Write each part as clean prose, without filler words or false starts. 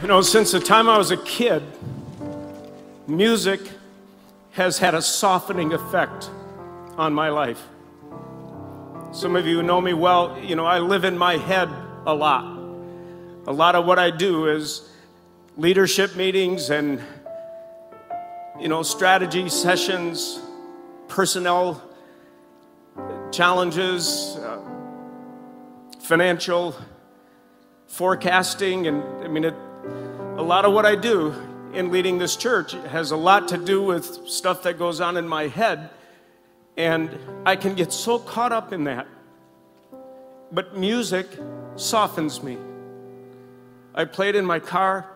You know, since the time I was a kid, music has had a softening effect on my life. Some of you know me well. You know, I live in my head a lot. A lot of what I do is leadership meetings and, you know, strategy sessions, personnel challenges, financial forecasting, and I mean, a lot of what I do in leading this church has a lot to do with stuff that goes on in my head, and I can get so caught up in that. But music softens me. I play it in my car.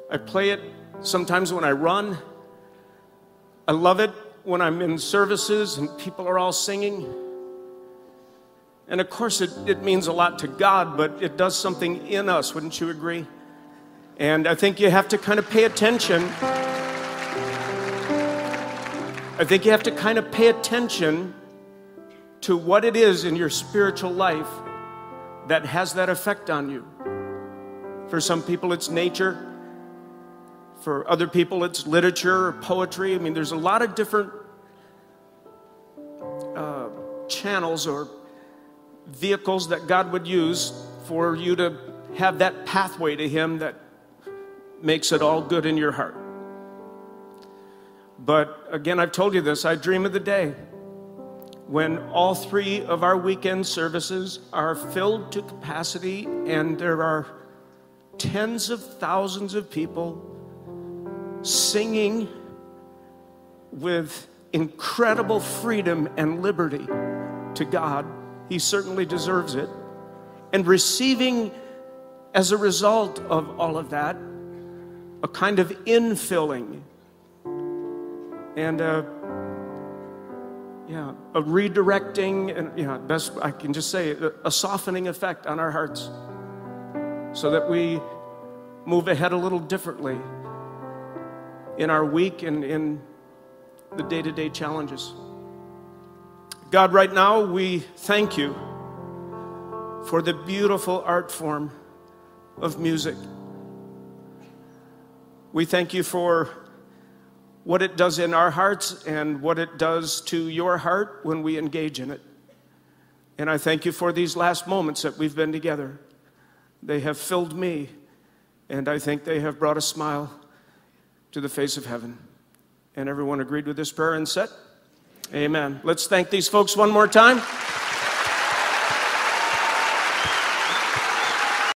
I play it sometimes when I run. I love it when I'm in services and people are all singing. And of course, it means a lot to God, but it does something in us, wouldn't you agree? And I think you have to kind of pay attention. I think you have to kind of pay attention to what it is in your spiritual life that has that effect on you. For some people, it's nature. For other people, it's literature or poetry. I mean, there's a lot of different channels or vehicles that God would use for you to have that pathway to Him that makes it all good in your heart. But again, I've told you this, I dream of the day when all 3 of our weekend services are filled to capacity and there are tens of thousands of people singing with incredible freedom and liberty to God. He certainly deserves it. And receiving, as a result of all of that, a kind of infilling and a redirecting, and best I can just say, a softening effect on our hearts so that we move ahead a little differently in our week and in the day-to-day challenges. God, right now we thank you for the beautiful art form of music. We thank you for what it does in our hearts and what it does to your heart when we engage in it. And I thank you for these last moments that we've been together. They have filled me, and I think they have brought a smile to the face of heaven. And everyone agreed with this prayer and said, amen. Let's thank these folks one more time.